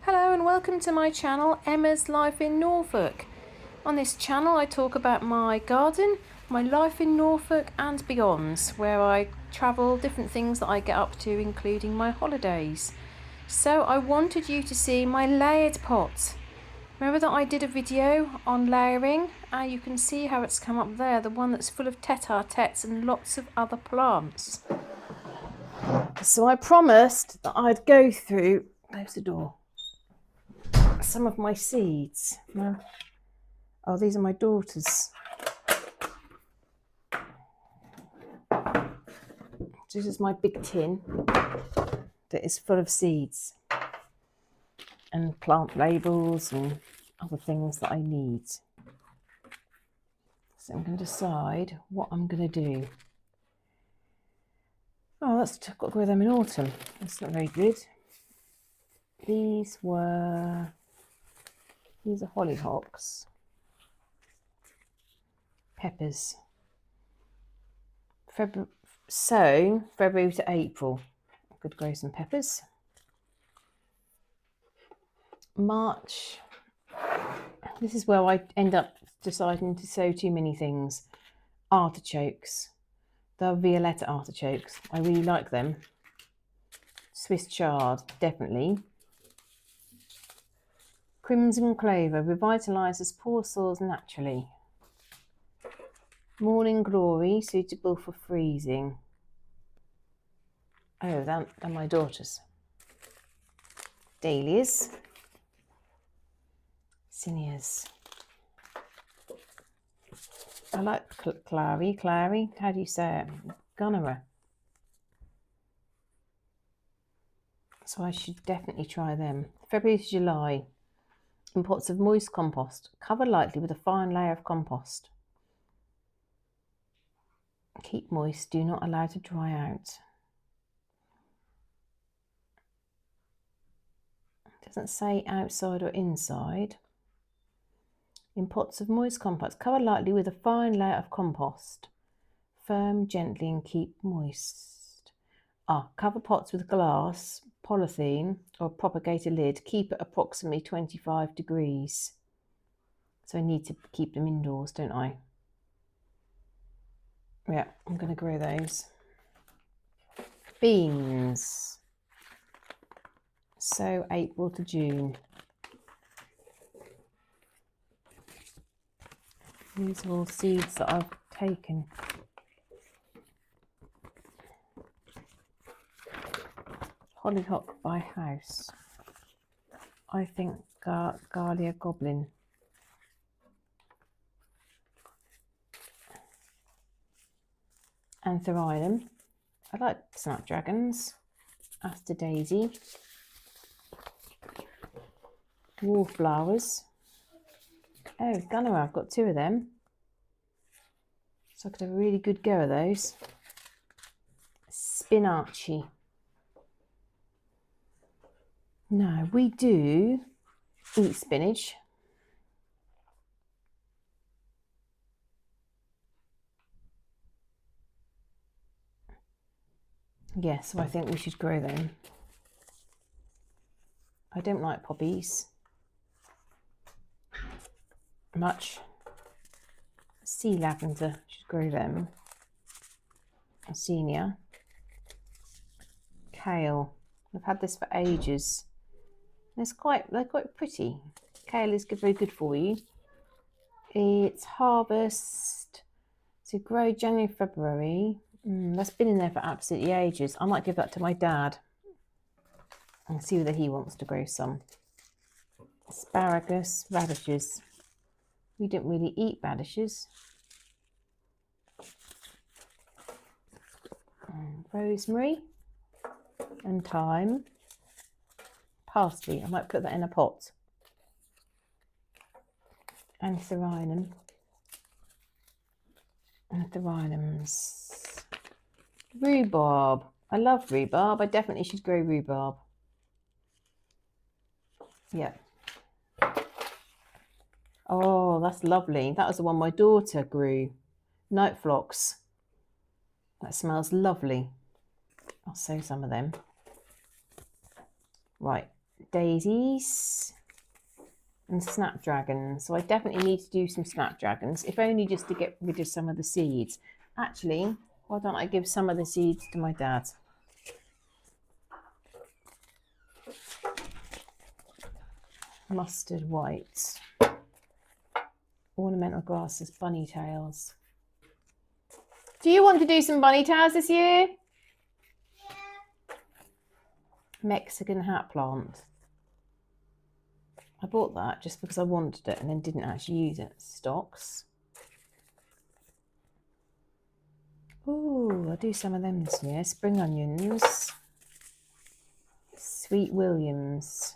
Hello and welcome to my channel, Emma's Life in Norfolk. On this channel I talk about my garden, my life in Norfolk and beyond, where I travel, different things that I get up to, including my holidays. So I wanted you to see my layered pot. Remember that I did a video on layering? You can see how it's come up there, the one that's full of tete-a-tetes and lots of other plants. So I promised that I'd go through, close the door, some of my seeds. Oh, these are my daughters. This is my big tin that is full of seeds and plant labels and other things that I need. So I'm going to decide what I'm going to do. Oh, I've got to grow them in autumn. That's not very good. These are hollyhocks. Peppers. February to April. I could grow some peppers. March. This is where I end up deciding to sow too many things. Artichokes. The Violetta artichokes. I really like them. Swiss chard, definitely. Crimson clover revitalises poor soils naturally. Morning glory, suitable for freezing. Oh, they're my daughters. Dahlias. Zinnias. I like clary. How do you say it? Gunnerer. So I should definitely try them. February to July. In pots of moist compost. Cover lightly with a fine layer of compost. Keep moist, do not allow to dry out. It doesn't say outside or inside. In pots of moist compost, cover lightly with a fine layer of compost. Firm gently and keep moist. Cover pots with glass, polythene or propagator lid. Keep at approximately 25 degrees. So I need to keep them indoors, don't I? Yeah, I'm going to grow those. Beans. So April to June. These are all seeds that I've taken. Hollyhock by house. I think Garlia Goblin. Anthurium. I like snapdragons. Aster daisy. Wallflowers. Oh, gunnerer, I've got two of them. So I could have a really good go of those. Spinachy. No, we do eat spinach. Yes, so I think we should grow them. I don't like poppies much. Sea lavender, should grow them. Senior. Kale. I've had this for ages. They're quite pretty. Kale is very good for you. It's harvest to grow January, February. That's been in there for absolutely ages. I might give that to my dad and see whether he wants to grow some. Asparagus, radishes. We don't really eat radishes. Rosemary and thyme. Parsley, I might put that in a pot. Anthurium. Anthuriums. Rhubarb. I love rhubarb. I definitely should grow rhubarb. Yeah. Oh, that's lovely. That was the one my daughter grew. Night phlox. That smells lovely. I'll sow some of them. Right, daisies and snapdragons. So I definitely need to do some snapdragons, if only just to get rid of some of the seeds. Actually, why don't I give some of the seeds to my dad? Mustard white. Ornamental grasses, bunny tails. Do you want to do some bunny tails this year? Yeah. Mexican hat plant. I bought that just because I wanted it and then didn't actually use it. Stocks. Ooh, I'll do some of them this year. Spring onions. Sweet Williams.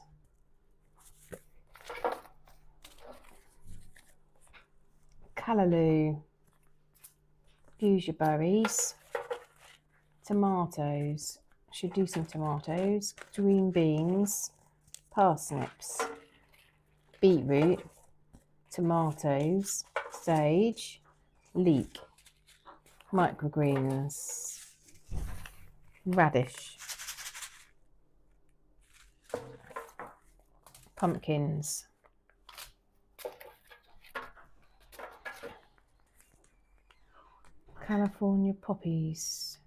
Callaloo. Fuchsia berries. Tomatoes. I should do some tomatoes. Green beans. Parsnips. Beetroot. Tomatoes. Sage. Leek. Microgreens. Radish. Pumpkins. California poppies.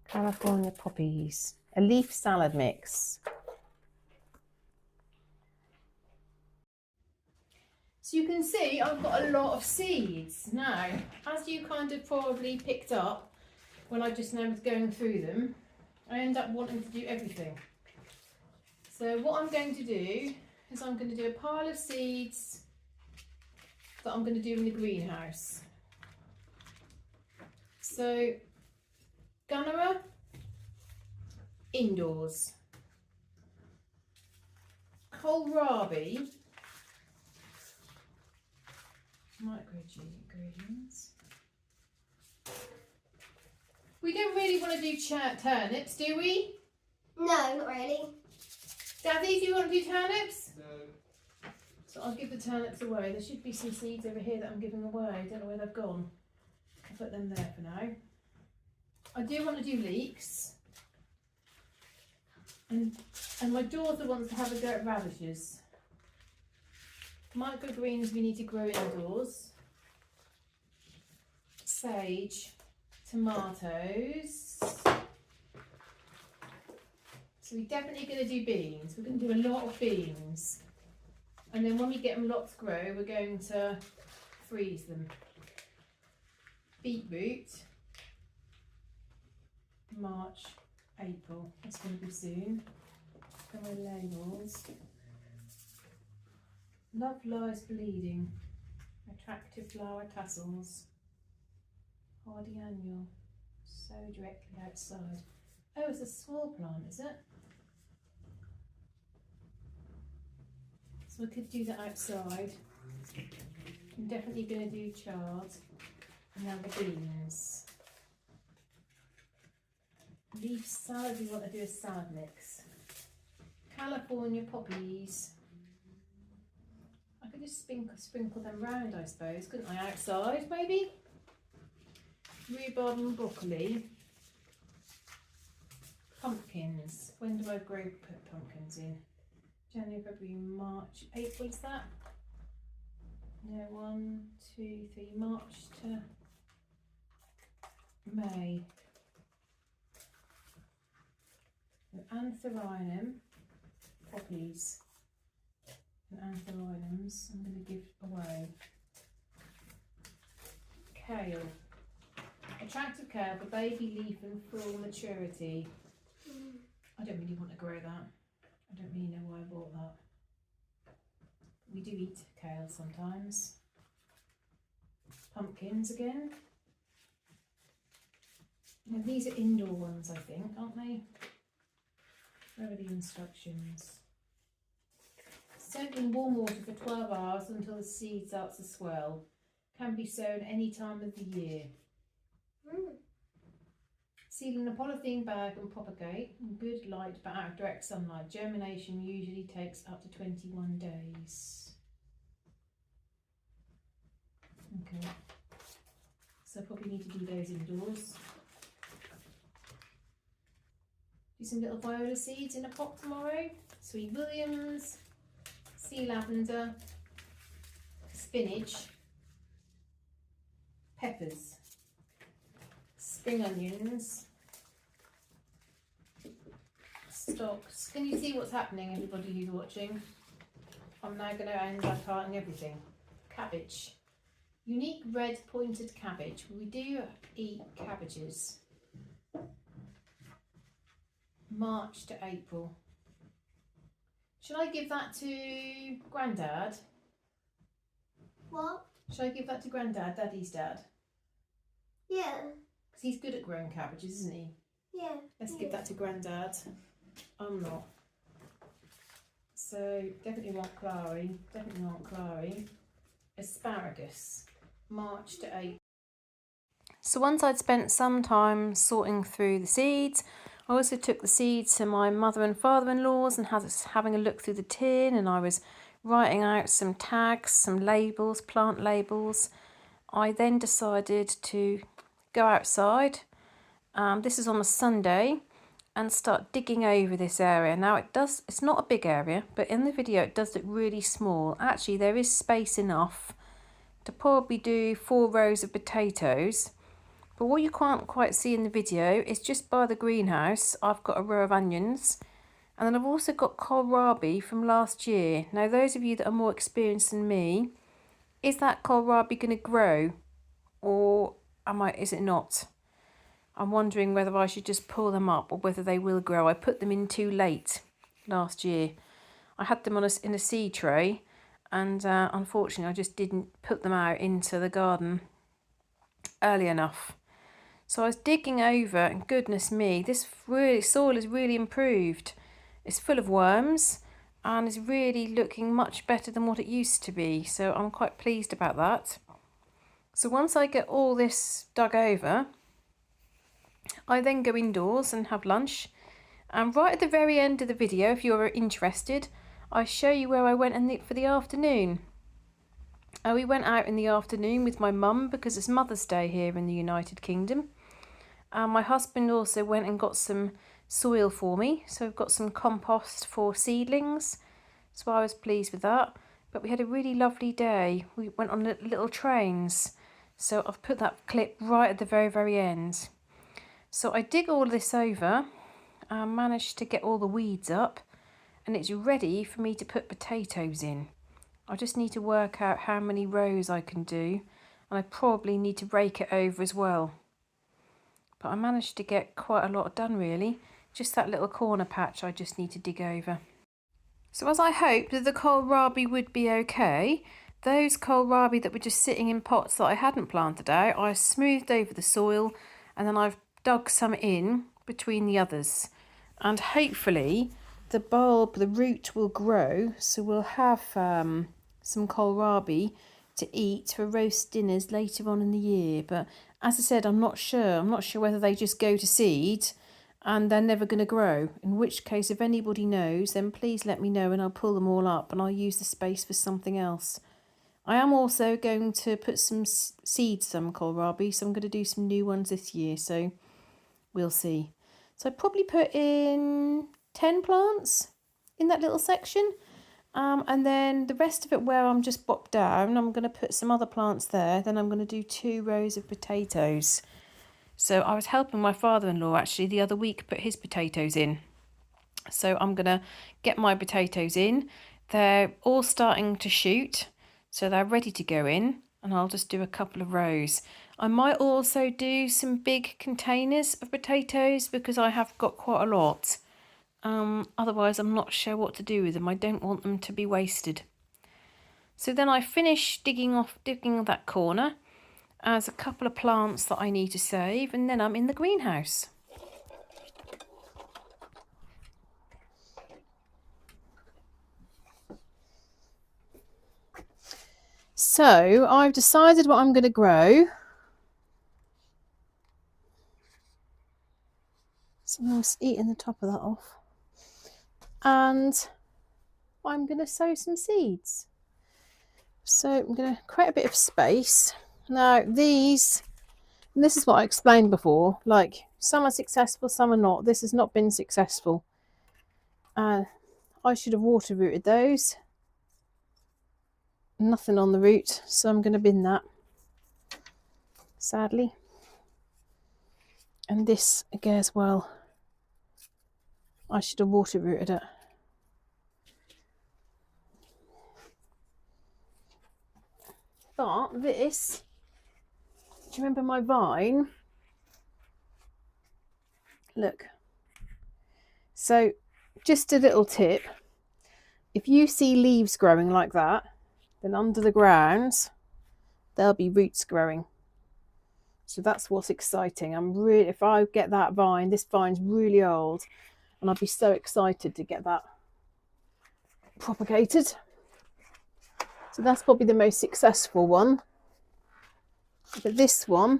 California poppies. A leaf salad mix. So you can see I've got a lot of seeds now. As you kind of probably picked up when I just now was going through them, I end up wanting to do everything. So what I'm going to do is I'm going to do a pile of seeds that I'm going to do in the greenhouse. So Gunnera, indoors. Kohlrabi, micro-ingredients. We don't really want to do turnips, do we? No, not really. Daddy, do you want to do turnips? No. So I'll give the turnips away. There should be some seeds over here that I'm giving away. I don't know where they've gone. I'll put them there for now. I do want to do leeks. And my daughter wants to have a go at radishes. Microgreens we need to grow indoors. Sage, tomatoes. So we're definitely going to do beans. We're going to do a lot of beans. And then when we get them lot to grow, we're going to freeze them. Beetroot. March, April. That's going to be soon. Got my labels. Love lies bleeding. Attractive flower tassels. Hardy annual. So directly outside. Oh, it's a small plant, is it? So I could do that outside. I'm definitely going to do chard. And now the beans. Leaf salad, we want to do a salad mix. California poppies. I could just sprinkle them round, I suppose, couldn't I? Outside, maybe? Rhubarb and broccoli. Pumpkins. When do I put pumpkins in? January, February, March, April, is that? No, 1, 2, 3, March to May. Anthurium, poppies and anthuriums I'm going to give away. Kale. Attractive kale for baby leaf and full maturity. I don't really want to grow that. I don't really know why I bought that. We do eat kale sometimes. Pumpkins again. Now these are indoor ones, I think, aren't they? Where are the instructions? Soak in warm water for 12 hours until the seed starts to swell. Can be sown any time of the year. Seal in a polythene bag and propagate in good light but out of direct sunlight. Germination usually takes up to 21 days. Okay, so I probably need to do those indoors. Do some little viola seeds in a pot tomorrow. Sweet williams, sea lavender, spinach, peppers, spring onions, stalks. Can you see what's happening, everybody who's watching? I'm now going to end up planting everything. Cabbage. Unique red pointed cabbage. We do eat cabbages. March to April. Should I give that to Grandad? What? Should I give that to Grandad, Daddy's dad? Yeah. Because he's good at growing cabbages, isn't he? Yeah. Let's give that to Grandad. I'm not. So definitely want clary. Definitely want clary. Asparagus. March to April. So once I'd spent some time sorting through the seeds, I also took the seeds to my mother and father-in-law's and was having a look through the tin, and I was writing out some tags, some labels, plant labels. I then decided to go outside, this is on a Sunday, and start digging over this area. Now it's not a big area, but in the video it does look really small. Actually, there is space enough to probably do 4 rows of potatoes. But what you can't quite see in the video is just by the greenhouse, I've got a row of onions. And then I've also got kohlrabi from last year. Now, those of you that are more experienced than me, is that kohlrabi going to grow? Or is it not? I'm wondering whether I should just pull them up or whether they will grow. I put them in too late last year. I had them in a seed tray, and unfortunately I just didn't put them out into the garden early enough. So I was digging over, and goodness me, this soil is really improved. It's full of worms and is really looking much better than what it used to be. So I'm quite pleased about that. So once I get all this dug over, I then go indoors and have lunch. And right at the very end of the video, if you're interested, I show you where I went for the afternoon. We went out in the afternoon with my mum because it's Mother's Day here in the United Kingdom. My husband also went and got some soil for me. So I've got some compost for seedlings. So I was pleased with that. But we had a really lovely day. We went on little trains. So I've put that clip right at the very, very end. So I dig all this over. I managed to get all the weeds up. And it's ready for me to put potatoes in. I just need to work out how many rows I can do. And I probably need to rake it over as well. But I managed to get quite a lot done really. Just that little corner patch I just need to dig over. So as I hoped that the kohlrabi would be okay, those kohlrabi that were just sitting in pots that I hadn't planted out, I smoothed over the soil and then I've dug some in between the others. And hopefully the root will grow, so we'll have some kohlrabi to eat for roast dinners later on in the year. But as I said, I'm not sure. I'm not sure whether they just go to seed and they're never going to grow. In which case, if anybody knows, then please let me know and I'll pull them all up and I'll use the space for something else. I am also going to put some seeds, some kohlrabi, so I'm going to do some new ones this year, so we'll see. So I probably put in 10 plants in that little section. And then the rest of it where I'm just bopped down, I'm going to put some other plants there. Then I'm going to do 2 rows of potatoes. So I was helping my father-in-law actually the other week put his potatoes in. So I'm going to get my potatoes in. They're all starting to shoot, so they're ready to go in. And I'll just do a couple of rows. I might also do some big containers of potatoes because I have got quite a lot. Otherwise I'm not sure what to do with them. I don't want them to be wasted. So then I finish digging that corner as a couple of plants that I need to save, and then I'm in the greenhouse. So I've decided what I'm going to grow. Someone's eating the top of that off. And I'm going to sow some seeds. So I'm going to create a bit of space. Now this is what I explained before, like Some are successful, some are not. This has not been successful. I should have water rooted those. Nothing on the root, so I'm going to bin that, sadly. And this again as well. I should have water rooted it. But this, do you remember my vine? Look. So just a little tip. If you see leaves growing like that, then under the ground, there'll be roots growing. So that's what's exciting. If I get that vine, this vine's really old, and I'd be so excited to get that propagated. So that's probably the most successful one. But this one,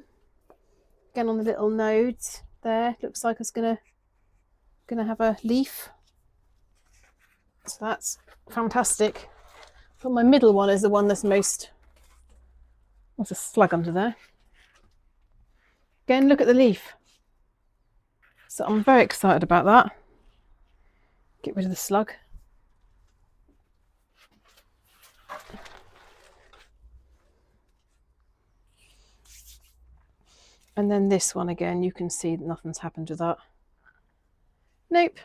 again on the little nodes there, looks like it's gonna have a leaf. So that's fantastic. But my middle one is the one that's most. What's a slug under there? Again, look at the leaf. So I'm very excited about that. Get rid of the slug. And then this one again, you can see that nothing's happened to that. Nope.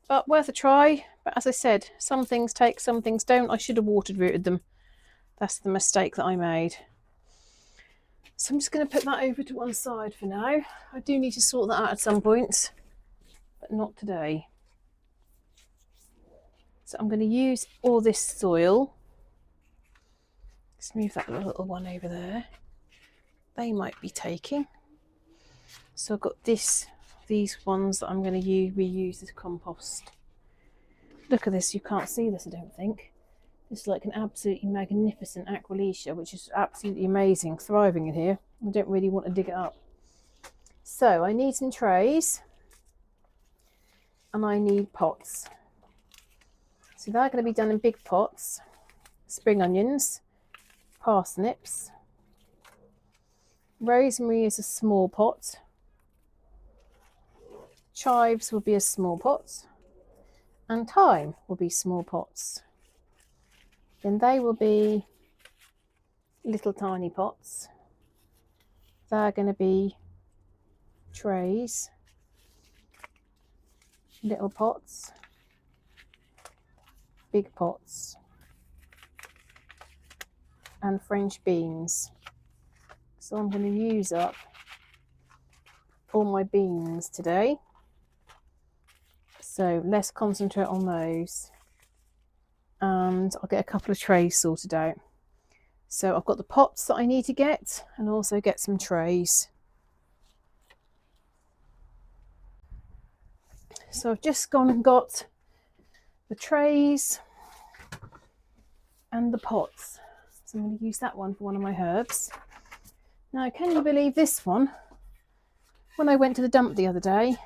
But worth a try. But as I said, some things take, some things don't. I should have watered rooted them. That's the mistake that I made. So I'm just going to put that over to one side for now. I do need to sort that out at some point, but not today. So I'm going to use all this soil. Let's move that little one over there. They might be taking. So I've got these ones that I'm going to reuse as compost. Look at this, you can't see this I don't think. This is like an absolutely magnificent Aqualecia, which is absolutely amazing, thriving in here. I don't really want to dig it up. So I need some trays and I need pots. So they're going to be done in big pots. Spring onions, parsnips, rosemary is a small pot, chives will be a small pot, and thyme will be small pots. Then they will be little tiny pots. They're going to be trays, little pots, big pots, and French beans. So I'm going to use up all my beans today. So let's concentrate on those. And I'll get a couple of trays sorted out. So I've got the pots that I need to get and also get some trays. So I've just gone and got the trays and the pots. So I'm going to use that one for one of my herbs. Now, can you believe this one? When I went to the dump the other day,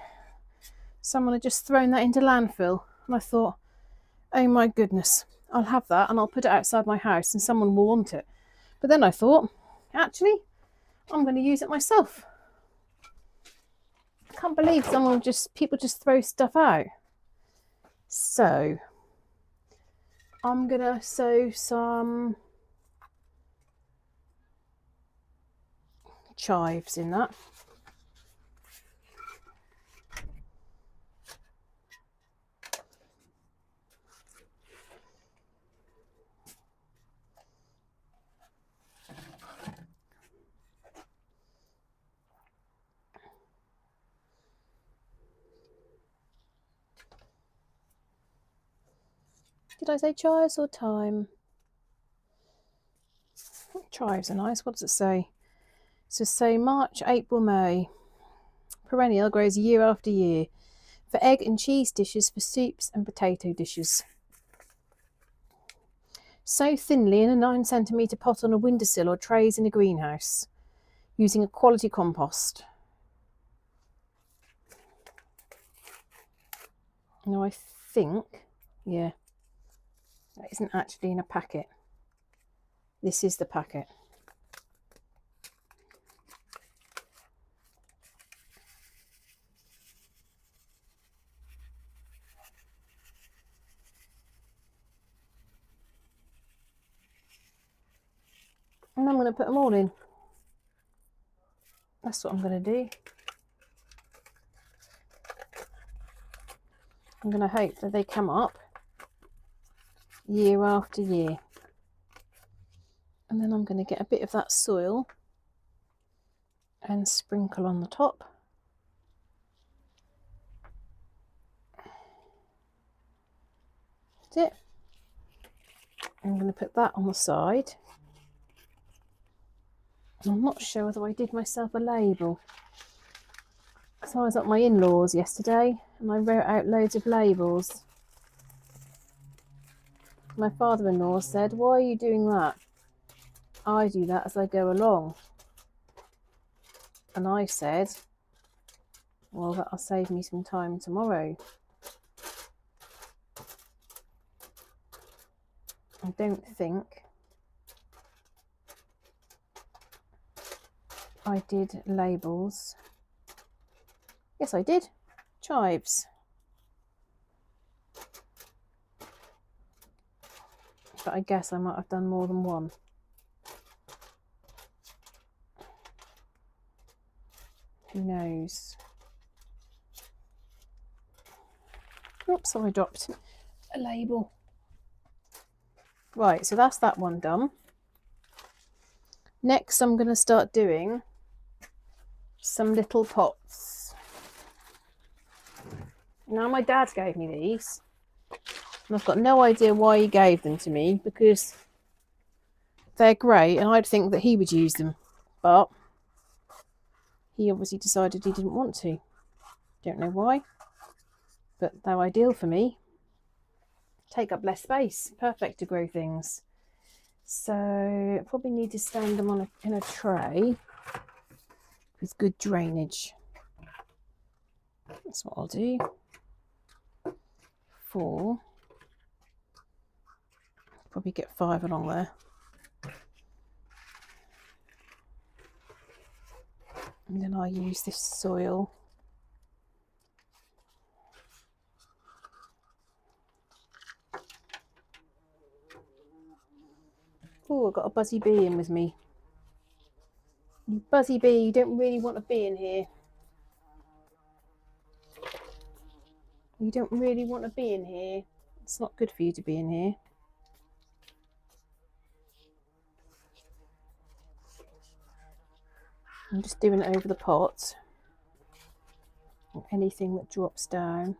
someone had just thrown that into landfill. And I thought, oh my goodness, I'll have that and I'll put it outside my house and someone will want it. But then I thought, actually, I'm going to use it myself. I can't believe people just throw stuff out. So I'm going to sow some chives in that. Did I say chives or thyme? Chives are nice. What does it say? So say March, April, May. Perennial, grows year after year. For egg and cheese dishes, for soups and potato dishes. Sow thinly in a 9cm pot on a windowsill or trays in a greenhouse, using a quality compost. Now I think, yeah, that isn't actually in a packet. This is the packet. And I'm going to put them all in. That's what I'm going to do. I'm going to hope that they come up year after year. And then I'm going to get a bit of that soil and sprinkle on the top. That's it. I'm going to put that on the side. I'm not sure whether I did myself a label. So I was at my in-laws yesterday and I wrote out loads of labels. My father-in-law said, "Why are you doing that?" "I do that as I go along." And I said, "Well, that'll save me some time tomorrow." I don't think I did labels. Yes, I did. Chives. But I guess I might have done more than one. Who knows? Oops, I dropped a label. Right, so that's that one done. Next, I'm going to start doing some little pots. Now, my dad gave me these, and I've got no idea why he gave them to me, because they're great and I'd think that he would use them, but he obviously decided he didn't want to. Don't know why, but they're ideal for me. Take up less space, perfect to grow things. So I probably need to stand them in a tray with good drainage. That's what I'll do. 4. Probably get 5 along there. And then I'll use this soil. Oh, I've got a buzzy bee in with me. You buzzy bee, you don't really want to be in here. You don't really want to be in here. It's not good for you to be in here. I'm just doing it over the pot. And anything that drops down.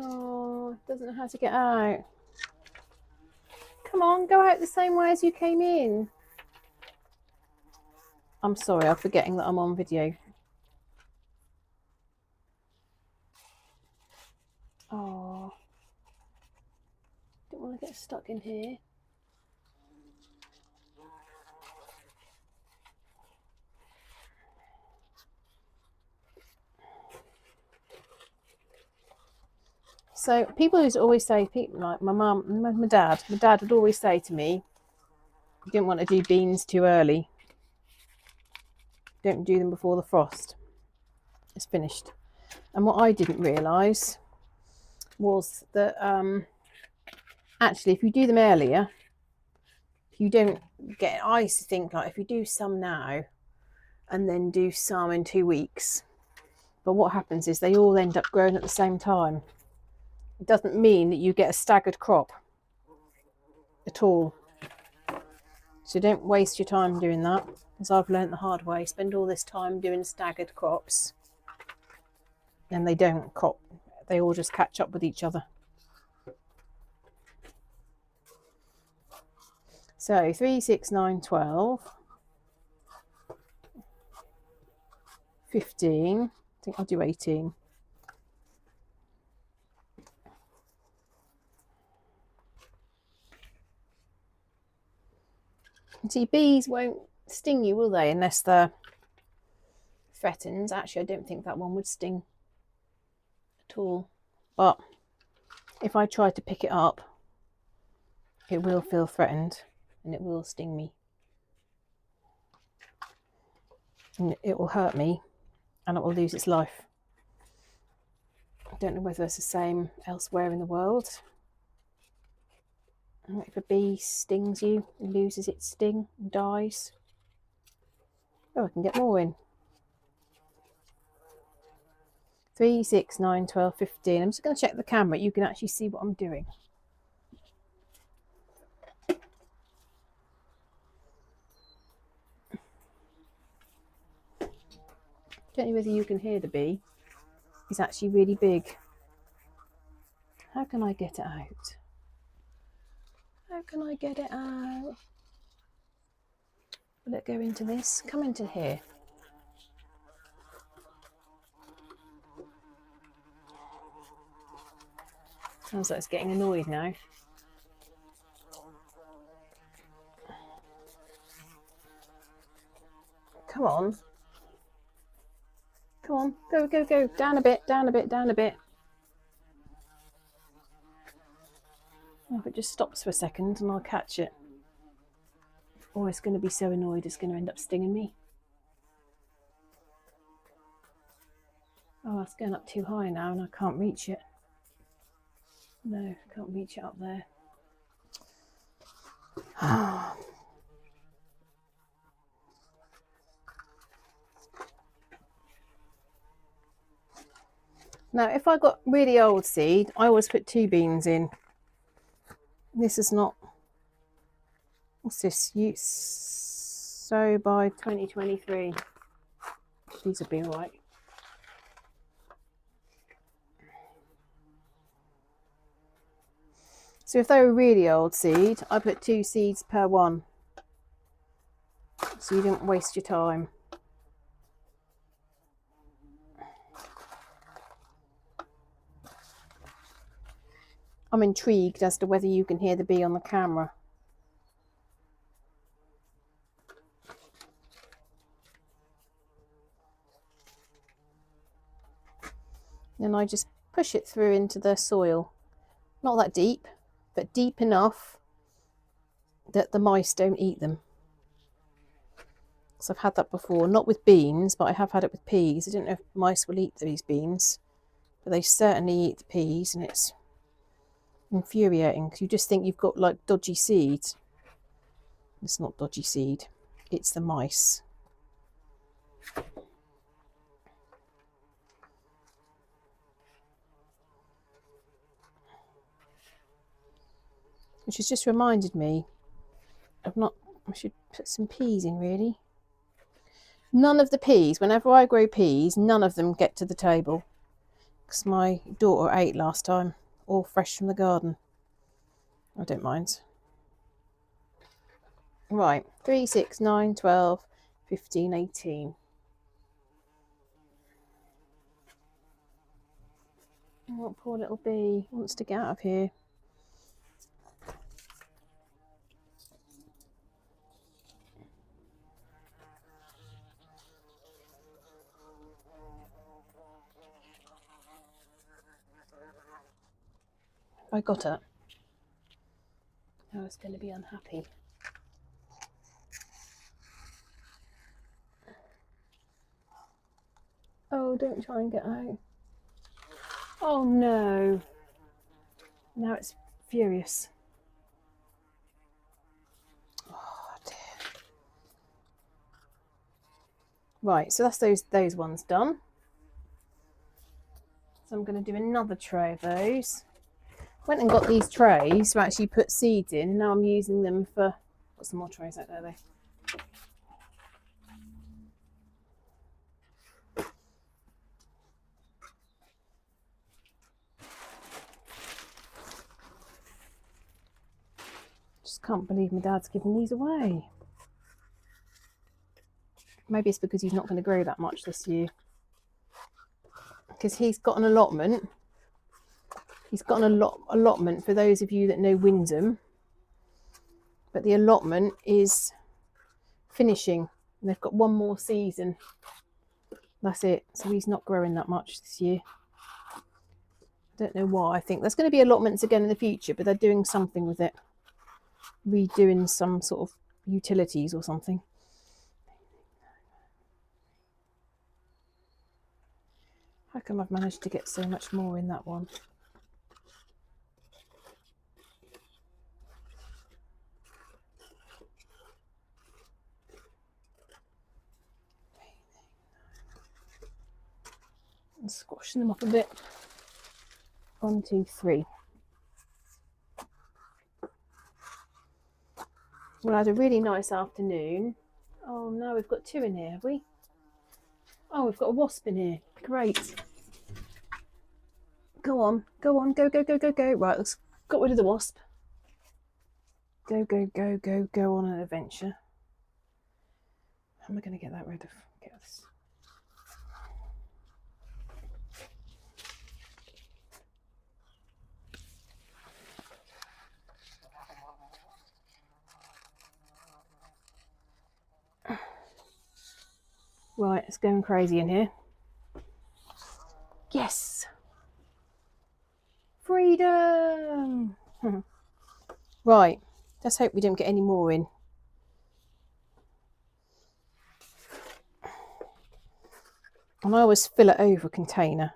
Oh, it doesn't know how to get out. Come on, go out the same way as you came in. I'm sorry, I'm forgetting that I'm on video. Oh, don't want to get stuck in here. So people used to always say, people like my mum and my dad would always say to me, "You didn't want to do beans too early. Don't do them before the frost is finished." And what I didn't realise was that actually, if you do them earlier, you don't get. I used to think like if you do some now and then do some in 2 weeks, but what happens is they all end up growing at the same time. It doesn't mean that you get a staggered crop at all. So don't waste your time doing that, as I've learnt the hard way. Spend all this time doing staggered crops and they don't crop. They all just catch up with each other. So 3, 6, 9, 12, 15. I think I'll do 18. See, bees won't sting you, will they, unless they're threatened. Actually, I don't think that one would sting at all. But if I try to pick it up, it will feel threatened and it will sting me. And it will hurt me and it will lose its life. I don't know whether it's the same elsewhere in the world. If a bee stings you, it loses its sting and dies. Oh, I can get more in. 3, 6, 9, 12, 15. I'm just going to check the camera. You can actually see what I'm doing. Don't know whether you can hear the bee. He's actually really big. How can I get it out? How can I get it out? Will it go into this? Come into here. Sounds like it's getting annoyed now. Come on. Come on. Go, go, go. Down a bit, down a bit, down a bit. Oh, if it just stops for a second and I'll catch it. Oh, it's going to be so annoyed it's going to end up stinging me. Oh, it's going up too high now and I can't reach it. No, I can't reach it up there. Now, if I got really old seed, I always put 2 beans in. This is not... What's this? So by 2023. These will be all right. So if they were really old seed, I put 2 seeds per one. So you didn't waste your time. I'm intrigued as to whether you can hear the bee on the camera. Then I just push it through into the soil. Not that deep, but deep enough that the mice don't eat them. So I've had that before, not with beans, but I have had it with peas. I don't know if mice will eat these beans, but they certainly eat the peas, and it's infuriating because you just think you've got like dodgy seeds. It's not dodgy seed, it's the mice. Which has just reminded me of I should put some peas in really. None of the peas, whenever I grow peas, none of them get to the table. Because my daughter ate last time, all fresh from the garden. I don't mind. Right, 3, 6, 9, 12, 15, 18. Oh, poor little bee wants to get out of here. I got it. I was going to be unhappy. Oh, don't try and get out. Oh no. Now it's furious. Oh dear. Right, so that's those ones done. So I'm going to do another tray of those. Went and got these trays to actually put seeds in. Now I'm using them for... Got some more trays out there though. Just can't believe my dad's giving these away. Maybe it's because he's not going to grow that much this year. Because he's got an allotment. He's got an allotment for those of you that know Wyndham. But the allotment is finishing. And they've got one more season. That's it. So he's not growing that much this year. I don't know why. I think there's going to be allotments again in the future, but they're doing something with it. Redoing some sort of utilities or something. How come I've managed to get so much more in that one? And squashing them up a bit. 1, 2, 3. Well, I had a really nice afternoon. Oh no, we've got 2 in here, have we? Oh, we've got a wasp in here. Great. Go on, go on, go, go, go, go, go. Right, let's get rid of the wasp. Go, go, go, go, go on an adventure. How am I going to get that rid of? Get this. Right, it's going crazy in here. Yes! Freedom! Right, let's hope we don't get any more in. And I always fill it over a container.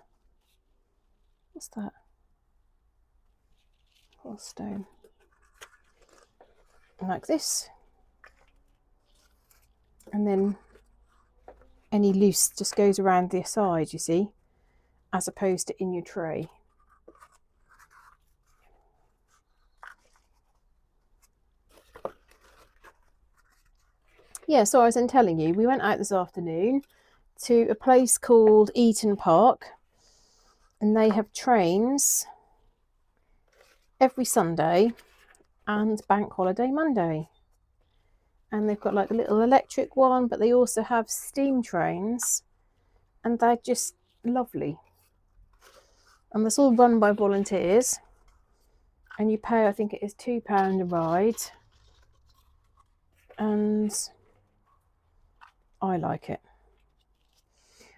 What's that? Little stone. Like this. And then any loose just goes around the side, you see, as opposed to in your tray. Yeah, so I was then telling you, we went out this afternoon to a place called Eaton Park, and they have trains every Sunday and Bank Holiday Monday. And they've got like a little electric one, but they also have steam trains, and they're just lovely. And it's all run by volunteers, and you pay, I think it is £2 a ride, and I like it.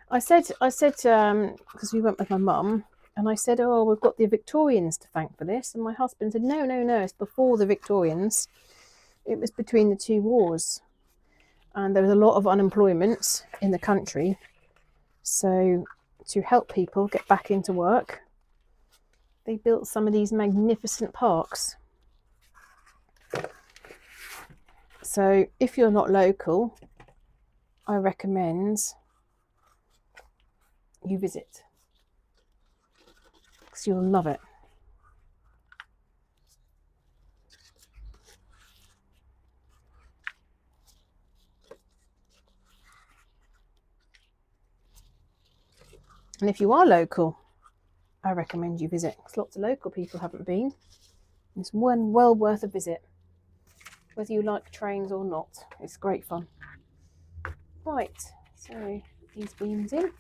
I said, because we went with my mum, and I said, oh, we've got the Victorians to thank for this, and my husband said, no, it's before the Victorians. It was between the 2 wars, and there was a lot of unemployment in the country. So to help people get back into work, they built some of these magnificent parks. So if you're not local, I recommend you visit, because you'll love it. And if you are local, I recommend you visit, because lots of local people haven't been. It's one well worth a visit, whether you like trains or not. It's great fun. Right, so these beans in.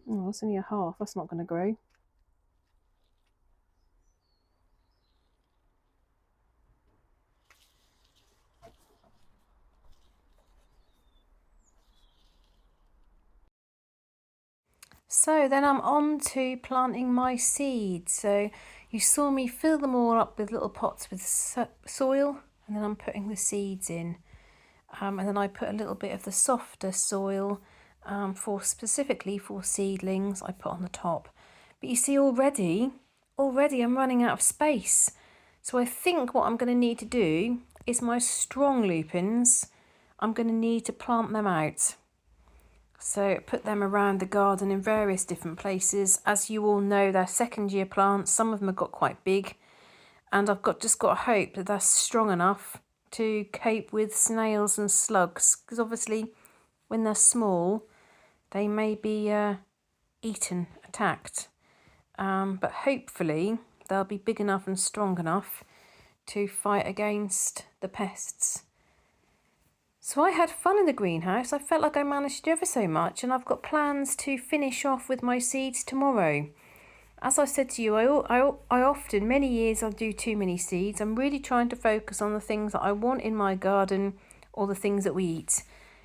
Oh, that's only a half. That's not going to grow. So then I'm on to planting my seeds. So you saw me fill them all up with little pots with soil, and then I'm putting the seeds in. And then I put a little bit of the softer soil specifically for seedlings I put on the top. But you see already I'm running out of space. So I think what I'm going to need to do is my strong lupins, I'm going to need to plant them out. So put them around the garden in various different places. As you all know, they're 2nd year plants. Some of them have got quite big, and I've just got to hope that they're strong enough to cope with snails and slugs, because obviously when they're small they may be attacked, but hopefully they'll be big enough and strong enough to fight against the pests. So I had fun in the greenhouse. I felt like I managed to do ever so much, and I've got plans to finish off with my seeds tomorrow. As I said to you, I often, many years, I'll do too many seeds. I'm really trying to focus on the things that I want in my garden, or the things that we eat.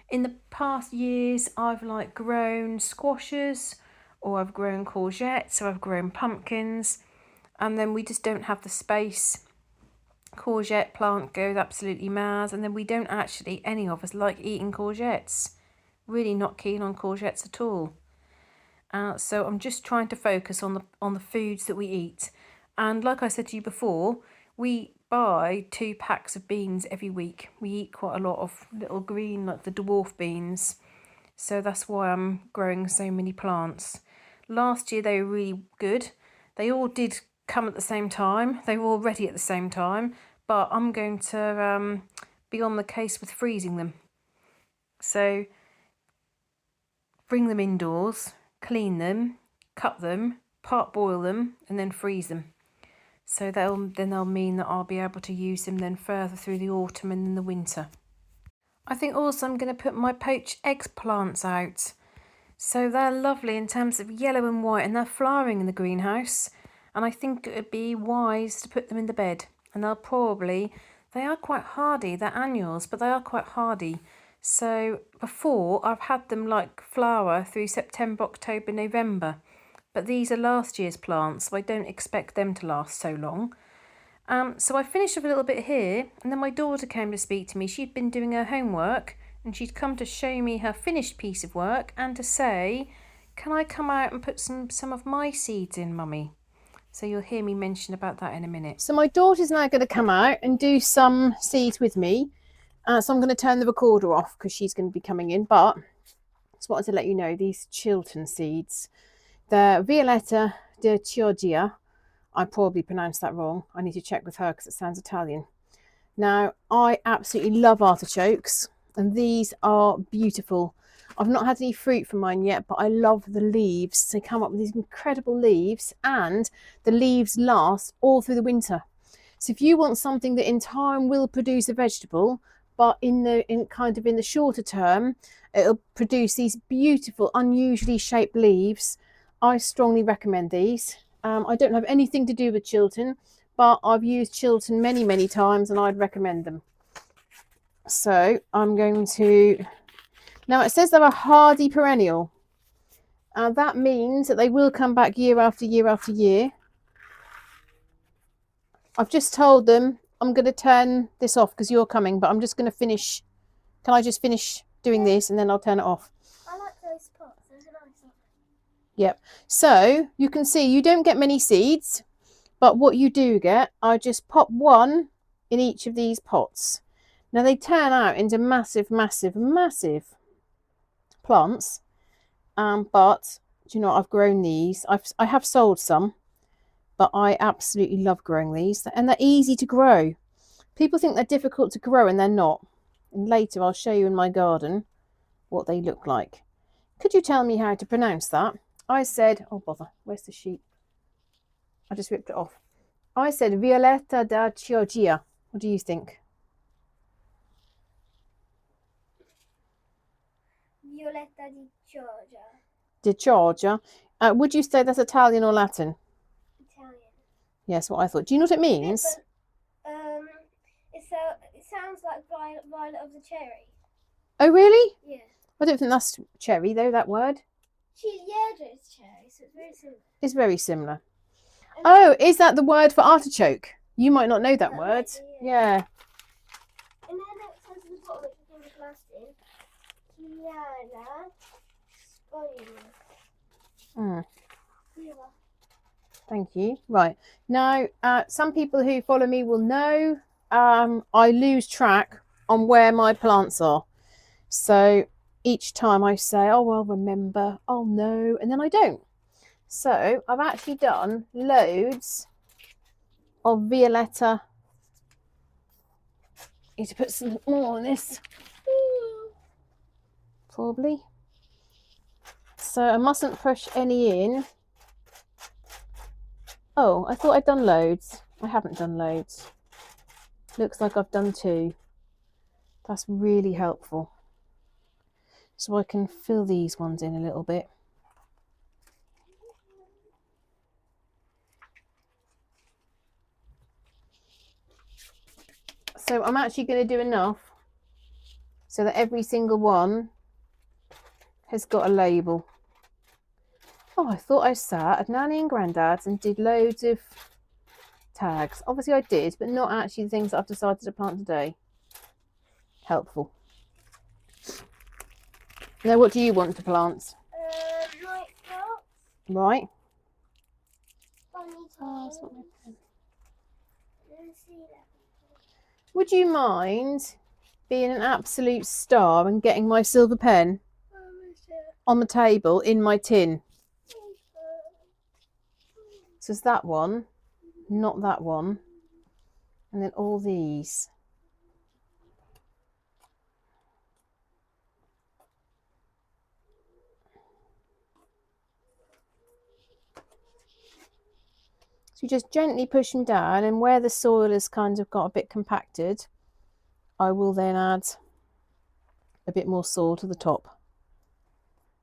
In the past years, I've grown squashes, or I've grown courgettes, or I've grown pumpkins, and then we just don't have the space courgette plant goes absolutely mad, and then we don't actually, any of us, like eating courgettes. Really not keen on courgettes at all. So I'm just trying to focus on the foods that we eat. And like I said to you before, we buy 2 packs of beans every week. We eat quite a lot of little green, like the dwarf beans. So that's why I'm growing so many plants. Last year they were really good. They all did come at the same time. They were all ready at the same time. But I'm going to be on the case with freezing them. So bring them indoors, clean them, cut them, part boil them, and then freeze them. So they'll mean that I'll be able to use them then further through the autumn and in the winter. I think also I'm going to put my poached eggplants out. So they're lovely in terms of yellow and white, and they're flowering in the greenhouse. And I think it would be wise to put them in the bed. And they are quite hardy. They're annuals, but they are quite hardy. So before, I've had them like flower through September, October, November. But these are last year's plants, so I don't expect them to last so long. So I finished up a little bit here, and then my daughter came to speak to me. She'd been doing her homework, and she'd come to show me her finished piece of work and to say, can I come out and put some of my seeds in, Mummy? So you'll hear me mention about that in a minute. So my daughter's now going to come out and do some seeds with me. So I'm going to turn the recorder off because she's going to be coming in. But just wanted to let you know these Chiltern seeds. They're Violetta de Chioggia. I probably pronounced that wrong. I need to check with her because it sounds Italian. Now, I absolutely love artichokes, and these are beautiful. I've not had any fruit from mine yet, but I love the leaves. They come up with these incredible leaves, and the leaves last all through the winter. So if you want something that in time will produce a vegetable, but in the shorter term, it'll produce these beautiful, unusually shaped leaves, I strongly recommend these. I don't have anything to do with Chiltern, but I've used Chiltern many, many times, and I'd recommend them. So I'm going to... Now, it says they're a hardy perennial. That means that they will come back year after year after year. I've just told them I'm going to turn this off because you're coming, but I'm just going to finish. Can I just finish doing this and then I'll turn it off? I like those pots. Those are nice. Yep. So you can see you don't get many seeds, but what you do get, I just pop one in each of these pots. Now they turn out into massive, massive, massive plants. But do you know what? I've grown these. I have sold some, but I absolutely love growing these, and they're easy to grow. People think they're difficult to grow, and they're not. And later I'll show you in my garden what they look like. Could you tell me how to pronounce that? I said, oh bother, where's the sheet? I just ripped it off. I said Violetta da Chioggia. What do you think? Violetta di Chioggia. Di Chioggia. Would you say that's Italian or Latin? Italian. Yes, what I thought. Do you know what it means? Yeah, it sounds like violet of the cherry. Oh, really? Yeah. I don't think that's cherry, though, that word. Ciliegia is cherry, so it's very similar. It's very similar. Oh, is that the word for artichoke? You might not know that word. Yeah. And then it says at the bottom, which I think is plastic, Chiara Spoiler. Thank you. Right. Now, some people who follow me will know I lose track on where my plants are. So each time I say, oh, I'll remember, I'll know, and then I don't. So I've actually done loads of Violetta. Need to put some more on this. Probably. So I mustn't push any in. Oh, I thought I'd done loads. I haven't done loads. Looks like I've done 2. That's really helpful. So I can fill these ones in a little bit. So I'm actually going to do enough so that every single one has got a label. Oh, I thought I sat at Nanny and Grandad's and did loads of tags. Obviously I did, but not actually the things that I've decided to plant today. Helpful. Now, what do you want to plant? Night plants. Right. Would you mind being an absolute star and getting my silver pen on the table in my tin? So it's that one, not that one, and then all these. So you just gently push them down, and where the soil has kind of got a bit compacted, I will then add a bit more soil to the top.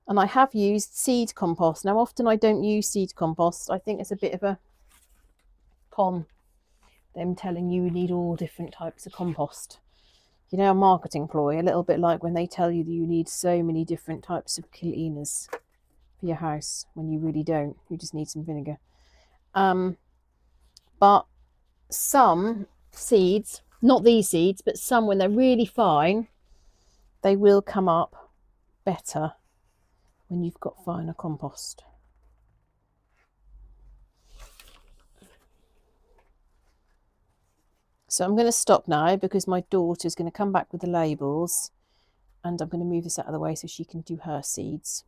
And I have used seed compost. Now, often I don't use seed compost. I think it's a bit of a con, them telling you need all different types of compost. You know, a marketing ploy, a little bit like when they tell you that you need so many different types of cleaners for your house, when you really don't. You just need some vinegar. But some seeds, not these seeds, but some, when they're really fine, they will come up better when you've got finer compost. So I'm going to stop now because my daughter's going to come back with the labels, and I'm going to move this out of the way so she can do her seeds.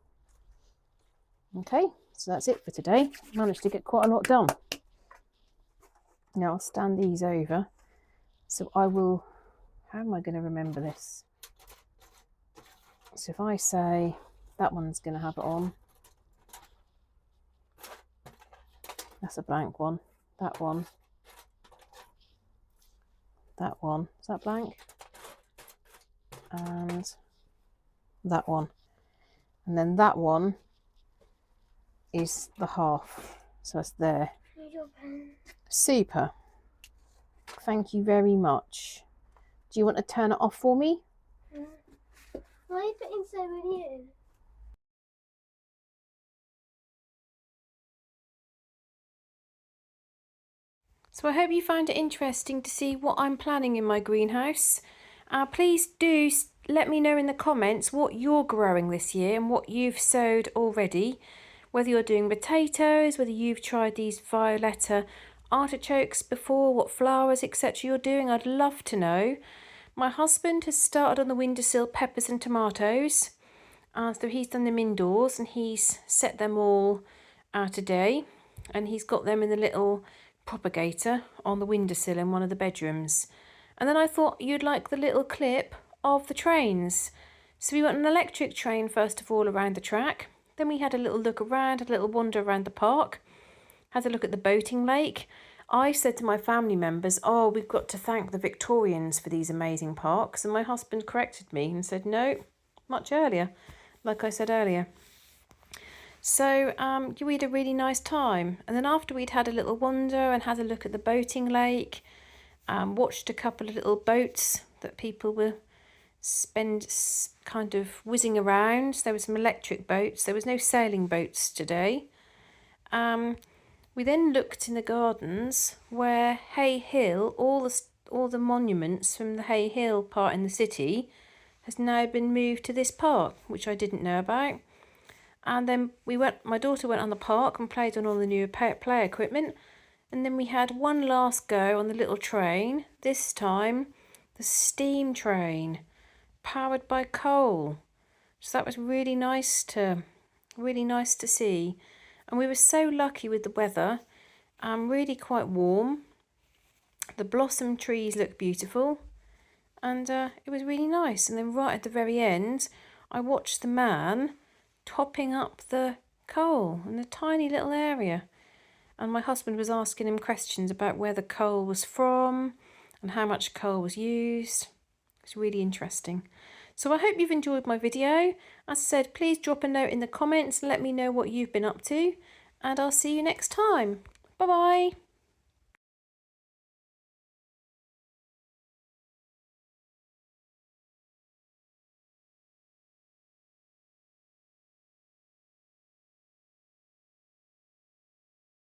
Okay, so that's it for today. Managed to get quite a lot done. Now I'll stand these over. So I will, how am I going to remember this? So if I say that one's going to have it on, that's a blank one. That one. That one. Is that blank? And that one. And then that one is the half. So that's there. Super. Thank you very much. Do you want to turn it off for me? Why are you putting so many in? So I hope you found it interesting to see what I'm planning in my greenhouse. Please do let me know in the comments what you're growing this year and what you've sowed already. Whether you're doing potatoes, whether you've tried these violetta artichokes before, what flowers, etc. you're doing, I'd love to know. My husband has started on the windowsill peppers and tomatoes. So he's done them indoors and he's set them all today. And he's got them in the little propagator on the windowsill in one of the bedrooms. And then I thought you'd like the little clip of the trains. So we went on an electric train first of all around the track. Then we had a little look around, a little wander around the park. Had a look at the boating lake. I said to my family members, oh, we've got to thank the Victorians for these amazing parks. And my husband corrected me and said, no, much earlier, like I said earlier. So we had a really nice time. And then after we'd had a little wander and had a look at the boating lake, watched a couple of little boats that people were kind of whizzing around. There were some electric boats. There was no sailing boats today. We then looked in the gardens where Hay Hill, all the monuments from the Hay Hill part in the city, has now been moved to this park, which I didn't know about. And then my daughter went on the park and played on all the new play equipment. And then we had one last go on the little train, this time the steam train, powered by coal. So that was really nice to see. And we were so lucky with the weather, really quite warm. The blossom trees looked beautiful, and it was really nice. And then right at the very end, I watched the man topping up the coal in a tiny little area. And my husband was asking him questions about where the coal was from and how much coal was used. It's really interesting. So I hope you've enjoyed my video. As I said, please drop a note in the comments and let me know what you've been up to. And I'll see you next time. Bye-bye.